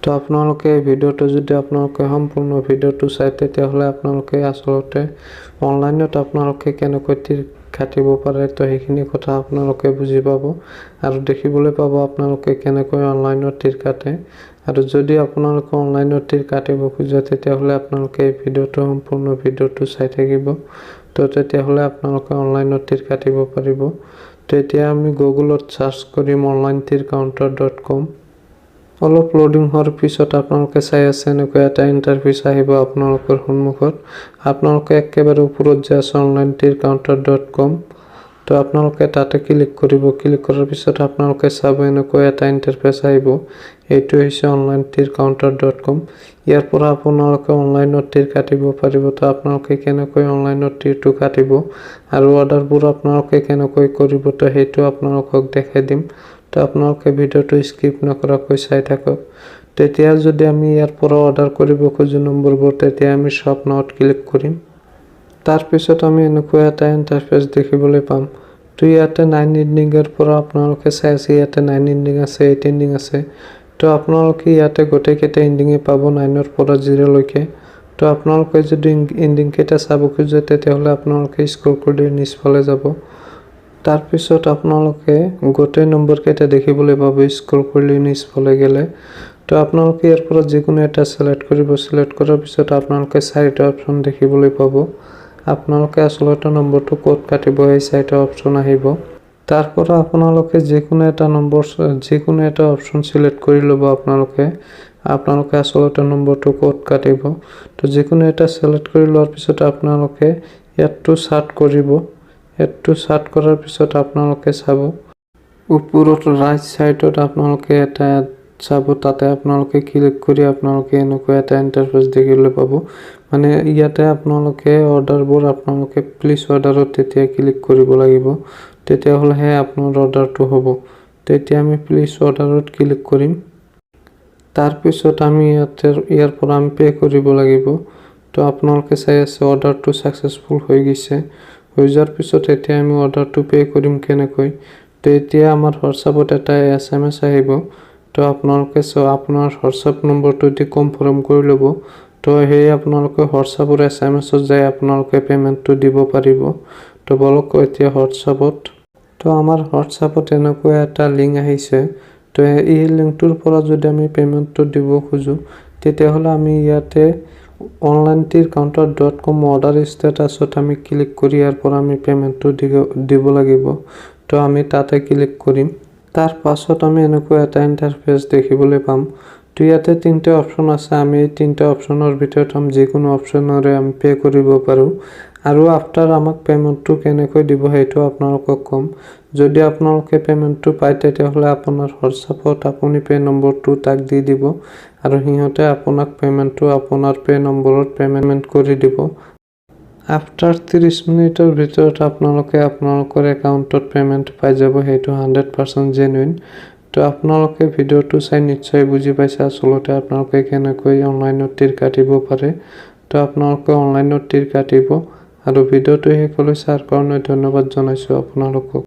তো আপোনালোকে এই ভিডিওটো যদি আপোনালোকে সম্পূৰ্ণ ভিডিওটো চাই তেতিয়াহ'লে আপোনালোকে আসলতে অনলাইনত আপোনালোকে কেনেকৈ তীৰ কাটিব পাৰে তো সেইখিনি কথা আপোনালোকে বুজি পাব আৰু দেখিবলৈ পাব আপোনালোকে কেনেকৈ অনলাইনত তীৰ কাটে আৰু যদি আপোনালোকে অনলাইনত তীৰ কাটিব খোজে তেতিয়াহ'লে আপোনালোকে এই ভিডিওটো সম্পূৰ্ণ ভিডিওটো চাই থাকিব তো তেতিয়াহ'লে আপোনালোকে অনলাইনত তীৰ কাটিব পাৰিব। তো এতিয়া আমি গুগলত সাৰ্চ কৰিম onlinetircounter.com। অলপ লোডিং হোৱাৰ পিছত আপোনালোকে চাই আছে এনেকৈ এটা ইণ্টাৰফেচ আহিব আপোনালোকৰ সন্মুখত। আপোনালোকে একেবাৰে ওপৰত যে আছে onlinetircounter.com তো আপোনালোকে তাতে ক্লিক কৰিব। ক্লিক কৰাৰ পিছত আপোনালোকে চাব এনেকৈ এটা ইণ্টাৰফেচ আহিব। এইটো হৈছে onlinetircounter.com। ইয়াৰ পৰা আপোনালোকে অনলাইনত তীৰ কাটিব পাৰিব। তো আপোনালোকে কেনেকৈ অনলাইনত তীৰটো কাটিব আৰু অৰ্ডাৰবোৰ আপোনালোকে কেনেকৈ কৰিব তো সেইটো আপোনালোকক দেখাই দিম। তো আপোনালোকে ভিডিওটো স্কিপ নকৰাকৈ চাই থাকক। তেতিয়া যদি আমি ইয়াৰ পৰা অৰ্ডাৰ কৰিব খোজো নম্বৰবোৰ তেতিয়া আমি শপ নাওত ক্লিক কৰিম। তাৰ পিছত আমি এনেকৈ এটা ইণ্টাৰফেচ দেখিবলৈ পাম। তো ইয়াতে 9 ইণ্ডিঙৰ পৰা আপোনালোকে চাই আছে ইয়াতে 9 ইণ্ডিং আছে 8 ইণ্ডিং আছে। তো আপোনালোকে ইয়াতে গোটেইকেইটা ইণ্ডিঙে পাব 9ৰ পৰা 0 লৈকে। তো আপোনালোকে যদি ইণ্ডিং কেইটা চাব খোজে তেতিয়াহ'লে আপোনালোকে স্ক্ৰল কৰি নিচফালে যাব। তাৰ পিছত আপোনালোকে গোটেই নম্বৰ কেইটা দেখিবলৈ পাব স্ক্ৰল কৰি নিচফালে গ'লে। তো আপোনালোকে ইয়াৰ পৰা যিকোনো এটা সিলেক্ট কৰিব। সিলেক্ট কৰাৰ পিছত আপোনালোকে 4টা অপচন দেখিবলৈ পাব। আপোনালোকে আসলতে নম্বৰটো ক'ত কাটিব এই 4টা অপচন আহিব। তাৰ পৰা আপোনালোকে যিকোনো এটা অপচন সিলেক্ট কৰি ল'ব। আপোনালোকে আসলতে নম্বৰটো ক'ত কাটিব। তো যিকোনো এটা সিলেক্ট কৰি লোৱাৰ পিছত আপোনালোকে ইয়াতটো সাৰ্চ কৰিব। এডটো সাৰ্চ কৰাৰ পিছত আপোনালোকে চাব ওপৰত ৰাইট সাইডত আপোনালোকে এটা চাব তাতে আপোনালোকে ক্লিক কৰি আপোনালোকে এনেকৈ এটা ইণ্টাৰফেচ দেখিবলৈ পাব। মানে ইয়াতে আপোনালোকে অৰ্ডাৰবোৰ আপোনালোকে প্লিজ অৰ্ডাৰত তেতিয়া ক্লিক কৰিব লাগিব। তেতিয়াহ'লেহে আপোনাৰ অৰ্ডাৰটো হ'ব। তেতিয়া আমি প্লিজ অৰ্ডাৰত ক্লিক কৰিম। তাৰ পিছত আমি ইয়াৰ পৰা আমি পে কৰিব লাগিব। তো আপোনালোকে চাই আছে অৰ্ডাৰটো সাকসেসফুল হৈ গৈছে। হৈ যোৱাৰ পিছত এতিয়া আমি অৰ্ডাৰটো পে কৰিম কেনেকৈ। তো এতিয়া আমাৰ হোৱাটছআপত এটা SMS আহিব। তো আপোনালোকে আপোনাৰ হোৱাটছআপ নম্বৰটো দি কনফাৰ্ম কৰি ল'ব। তো সেই আপোনালোকে হোৱাটছআপৰ SMS-ত যাই আপোনালোকে পেমেন্টটো দিব পাৰিব। তো বলক এতিয়া হোৱাটছআপত। তো আমাৰ হোৱাটছআপত এনেকৈ এটা লিংক আহিছে। তো এই লিংকটোৰ পৰা যদি আমি পেমেন্টটো দিব খোজো তেতিয়াহ'লে আমি ইয়াতে onlinetircounter.com অৰ্ডাৰ ষ্টেটাছত আমি ক্লিক কৰি ইয়াৰ পৰা আমি পেমেন্টটো দিব লাগিব। তো আমি তাতে ক্লিক কৰিম। তাৰ পাছত আমি এনেকৈ এটা ইণ্টাৰফেচ দেখিবলৈ পাম। তো ইয়াতে 3টা অপচন আছে। আমি এই 3টা অপচনৰ ভিতৰত যিকোনো অপচনৰে আমি পে কৰিব পাৰো আৰু আফটাৰ আমাক পেমেন্টটো কেনেকৈ দিব সেইটো আপোনালোকক কম। যদি আপোনালোকে পেমেন্টটো পায় তেতিয়াহ'লে আপোনাৰ হোৱাটছআপত আপুনি পে নম্বৰটো তাক দি দিব আৰু সিহঁতে আপোনাক পেমেন্টটো আপোনাৰ পে নম্বৰত পেমেন্ট কৰি দিব। আফটাৰ 30 মিনিটৰ ভিতৰত আপোনালোকে আপোনালোকৰ একাউণ্টত পেমেন্ট পাই যাব। সেইটো 100% জেনুইন। তো আপোনালোকে ভিডিওটো চাই নিশ্চয় বুজি পাইছে আসলতে আপোনালোকে কেনেকৈ অনলাইনত তীৰ কাটিব পাৰে। তো আপোনালোকে অনলাইনত তীৰ কাটিব আৰু ভিডিওটো শেষলৈ চাৰ কাৰণে ধন্যবাদ জনাইছো আপোনালোকক।